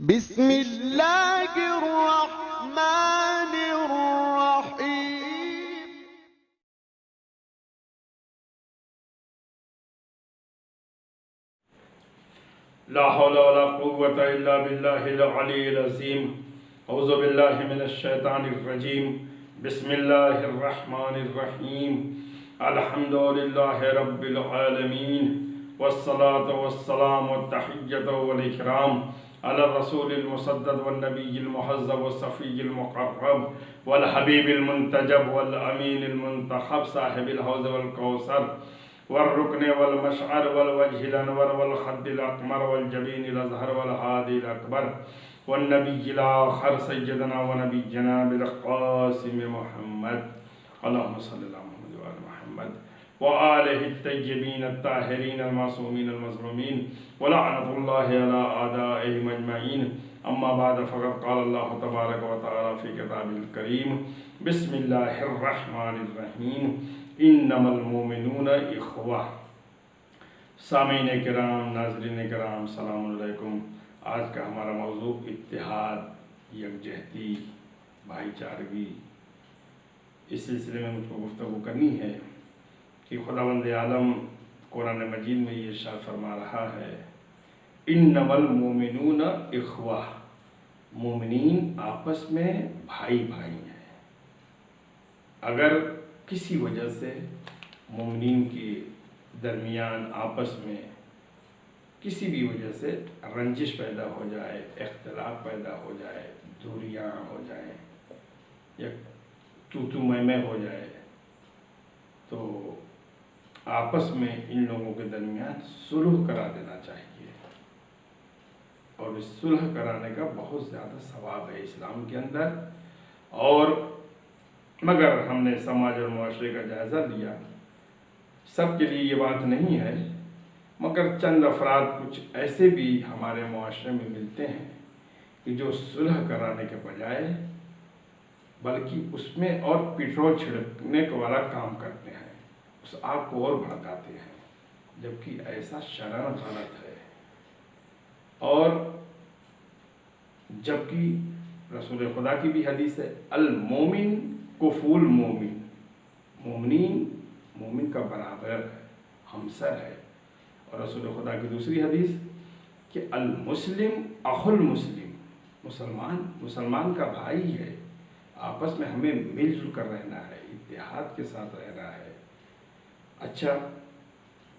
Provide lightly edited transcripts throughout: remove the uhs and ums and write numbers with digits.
بسم اللہ الرحمن الرحیم۔ لا حول ولا قوة إلا بالله العلي العظيم۔ اعوذ باللہ من الشیطان الرجیم۔ بسم اللہ الرحمن الرحیم۔ الحمد للہ رب العالمین، والصلاة والسلام والتحیۃ والاکرام علی الرسول المصدق والنبی المحذب والصفی المقرب والحبیب المنتجب والامین المنتخب صاحب الحوض والکوثر والرکن والمشعر والوجه الانور والخد الاقمر والجبین الازہر والہادی الاکبر والنبی الاخر سیدنا ونبینا بالقاسم محمد، اللہم صلی اللہ محمد وآل محمد وآلہ الطیبین الطاہرین المعصومین المظلومین ولعنۃ اللہ علی اعدائہم اجمعین۔ اما بعد فقد قال اللہ تبارک و تعالی فی کتابہ الکریم، بسم اللہ الرحمن الرحیم، انما المؤمنون اخوہ۔ سامعین کرام، ناظرین کرام، السلام علیکم۔ آج کا ہمارا موضوع اتحاد، یکجہتی، بھائی چارگی۔ اس سلسلے میں مجھ کو گفتگو کرنی ہے کہ خداوند عالم قرآن مجید میں یہ ارشاد فرما رہا ہے، انما المؤمنون اخوہ، مومنین آپس میں بھائی بھائی ہیں۔ اگر کسی وجہ سے مومنین کے درمیان آپس میں کسی بھی وجہ سے رنجش پیدا ہو جائے، اختلاف پیدا ہو جائے، دوریاں ہو جائیں یا تو میں ہو جائے، تو آپس میں ان لوگوں کے درمیان صلح کرا دینا چاہیے۔ اور اس صلح کرانے کا بہت زیادہ ثواب ہے اسلام کے اندر۔ اور مگر ہم نے سماج اور معاشرے کا جائزہ لیا، سب کے لیے یہ بات نہیں ہے، مگر چند افراد کچھ ایسے بھی ہمارے معاشرے میں ملتے ہیں کہ جو صلح کرانے کے بجائے بلکہ اس میں اور پیٹرول چھڑکنے والا کام کرتے ہیں، اس آگ کو اور بھڑکاتے ہیں، جبکہ ایسا شرعاً غلط ہے۔ اور جبکہ رسول خدا کی بھی حدیث ہے، المومن کفو المومن، مومنین مومن کا برابر ہے، ہمسر ہے۔ اور رسول خدا کی دوسری حدیث کہ المسلم اخو المسلم، مسلمان کا بھائی ہے، آپس میں ہمیں مل جل کر رہنا ہے، اتحاد کے ساتھ رہنا ہے۔ اچھا،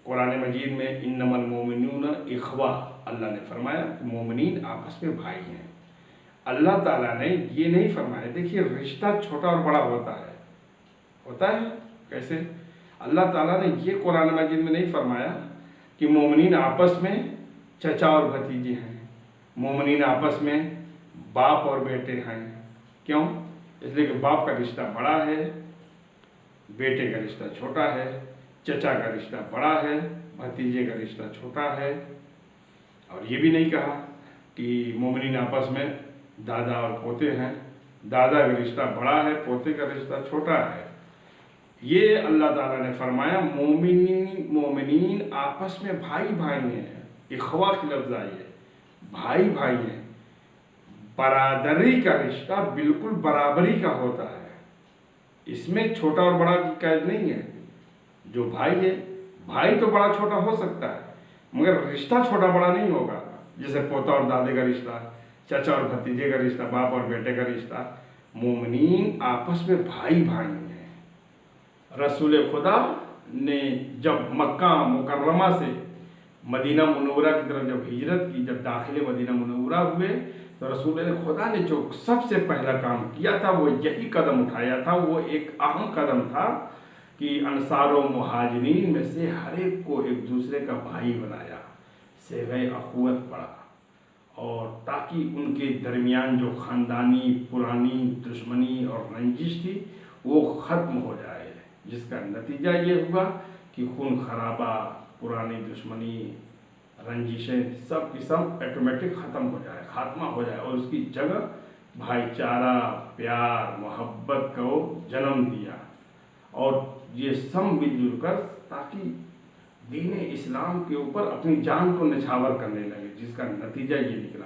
قرآن مجید میں انما المؤمنون اخوہ، اللہ نے فرمایا کہ مومنین آپس میں بھائی ہیں۔ اللہ تعالیٰ نے یہ نہیں فرمایا، دیکھیے رشتہ چھوٹا اور بڑا ہوتا ہے کیسے؟ اللہ تعالیٰ نے یہ قرآن مجید میں نہیں فرمایا کہ مومنین آپس میں چچا اور بھتیجے ہیں، مومنین آپس میں باپ اور بیٹے ہیں۔ کیوں؟ اس لیے کہ باپ کا رشتہ بڑا ہے، بیٹے کا رشتہ چھوٹا ہے، چچا کا رشتہ بڑا ہے، بھتیجے کا رشتہ چھوٹا ہے۔ اور یہ بھی نہیں کہا کہ مومنین آپس میں دادا اور پوتے ہیں، دادا کا رشتہ بڑا ہے، پوتے کا رشتہ چھوٹا ہے۔ یہ اللہ تعالیٰ نے فرمایا مومنین آپس میں بھائی بھائی ہیں، اخوہ کی لفظ آئی ہے، بھائی بھائی ہیں۔ برادری کا رشتہ بالکل برابری کا ہوتا ہے، اس میں چھوٹا اور بڑا کی قید نہیں ہے۔ جو بھائی ہے، بھائی تو بڑا چھوٹا ہو سکتا ہے مگر رشتہ چھوٹا بڑا نہیں ہوگا، جیسے پوتا اور دادے کا رشتہ، چچا اور بھتیجے کا رشتہ، باپ اور بیٹے کا رشتہ۔ مومنین آپس میں بھائی بھائی ہیں۔ رسول خدا نے جب مکہ مکرمہ سے مدینہ منورہ کی طرف جب ہجرت کی، جب داخل مدینہ منورہ ہوئے، تو رسول خدا نے جو سب سے پہلا کام کیا تھا وہ یہی قدم اٹھایا تھا۔ وہ ایک اہم قدم تھا کہ انصار و مہاجرین میں سے ہر ایک کو ایک دوسرے کا بھائی بنایا، صیغہ اخوت پڑھا، اور تاکہ ان کے درمیان جو خاندانی پرانی دشمنی اور رنجش تھی وہ ختم ہو جائے، جس کا نتیجہ یہ ہوا کہ خون خرابہ، پرانی دشمنی، رنجشیں سب کی سب آٹومیٹک ختم ہو جائے، خاتمہ ہو جائے، اور اس کی جگہ بھائی چارہ، پیار، محبت کو جنم دیا۔ اور یہ سب مل جل کر تاکہ دین اسلام کے اوپر اپنی جان کو نچھاور کرنے لگے، جس کا نتیجہ یہ نکلا۔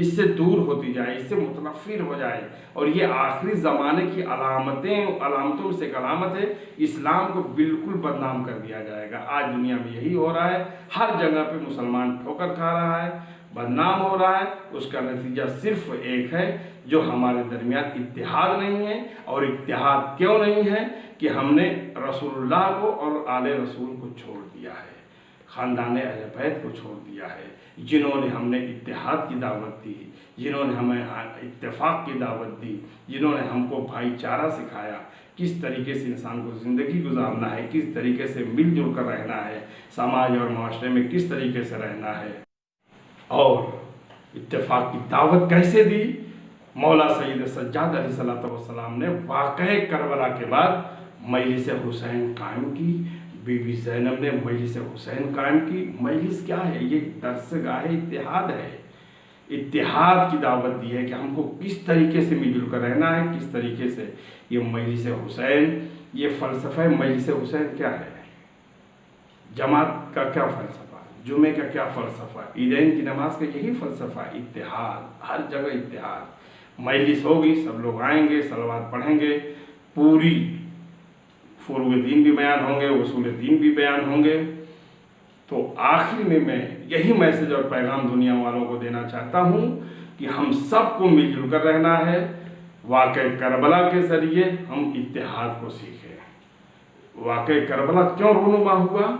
اس سے دور ہوتی جائے، اس سے متنفر ہو جائے. اور یہ آخری زمانے کی علامتوں سے ایک علامت ہے. اسلام کو بالکل بدنام کر دیا جائے گا. آج دنیا میں یہی ہو رہا ہے. ہر جگہ پہ مسلمان ٹھوکر کھا رہا ہے، بدنام ہو رہا ہے. اس کا نتیجہ صرف ایک ہے، جو ہمارے درمیان اتحاد نہیں ہے. اور اتحاد کیوں نہیں ہے؟ کہ ہم نے رسول اللہ کو اور آل رسول کو چھوڑ دیا ہے، خاندان اہل بیت کو چھوڑ دیا ہے. جنہوں نے ہم نے اتحاد کی دعوت دی، جنہوں نے ہمیں اتفاق کی دعوت دی، جنہوں نے ہم کو بھائی چارہ سکھایا، کس طریقے سے انسان کو زندگی گزارنا ہے، کس طریقے سے مل جل کر رہنا ہے، سماج اور معاشرے میں کس طریقے سے رہنا ہے، اور اتفاق کی دعوت کیسے دی. مولا سید سجاد علیہ السلام نے واقعہ کربلا کے بعد مجلس حسین قائم کی. بی بی زینب نے مجلس حسین قائم کی. مجلس کیا ہے؟ یہ درسگاہ اتحاد ہے. اتحاد کی دعوت دی ہے کہ ہم کو کس طریقے سے مل جل کر رہنا ہے، کس طریقے سے. یہ مجلس حسین، یہ فلسفہ مجلس حسین کیا ہے؟ جماعت کا کیا فلسفہ، جمعے کا کیا فلسفہ، عیدین کی نماز کا یہی فلسفہ. اتحاد، ہر جگہ اتحاد. مجلس ہوگی، سب لوگ آئیں گے، صلوات پڑھیں گے، پوری فروغ دین بھی بیان ہوں گے، اصول دین بھی بیان ہوں گے. تو آخر میں یہی میسج اور پیغام دنیا والوں کو دینا چاہتا ہوں کہ ہم سب کو مل جل کر رہنا ہے. واقعہ کربلا کے ذریعے ہم اتحاد کو سیکھیں. واقعہ کربلا کیوں رونما ہوا؟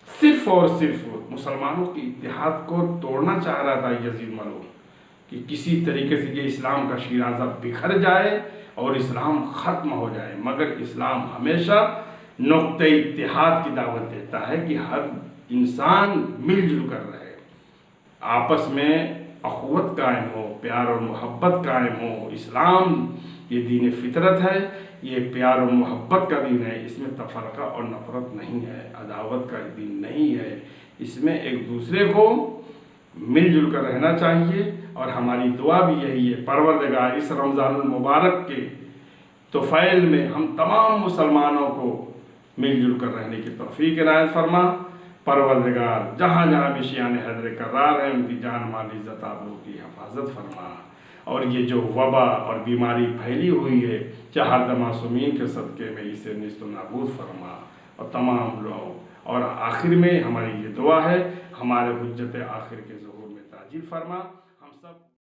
صرف اور صرف مسلمانوں کی اتحاد کو توڑنا چاہ رہا تھا یزید ملعون، کہ کسی طریقے سے یہ اسلام کا شیرازہ بکھر جائے اور اسلام ختم ہو جائے. مگر اسلام ہمیشہ نقطہ اتحاد کی دعوت دیتا ہے کہ ہر انسان مل جل کر رہے، آپس میں اخوت قائم ہو، پیار اور محبت قائم ہو. اسلام یہ دین فطرت ہے، یہ پیار اور محبت کا دین ہے. اس میں تفرقہ اور نفرت نہیں ہے، عداوت کا دین نہیں ہے. اس میں ایک دوسرے کو مل جل کر رہنا چاہیے. اور ہماری دعا بھی یہی ہے، پروردگار اس رمضان المبارک کے طفیل میں ہم تمام مسلمانوں کو مل جل کر رہنے کی توفیق عنایت فرما. پروردگار جہاں جہاں بھی شیعان حیدر کرار ہیں، ان کی جان مال عزت آبرو کی حفاظت فرما. اور یہ جو وبا اور بیماری پھیلی ہوئی ہے، چہار معصومین کے صدقے میں اسے نیست و نابود فرما. اور تمام لوگ، اور آخر میں ہماری یہ دعا ہے، ہمارے حجت آخر کے ظہور میں تعجیل فرما. ہم سب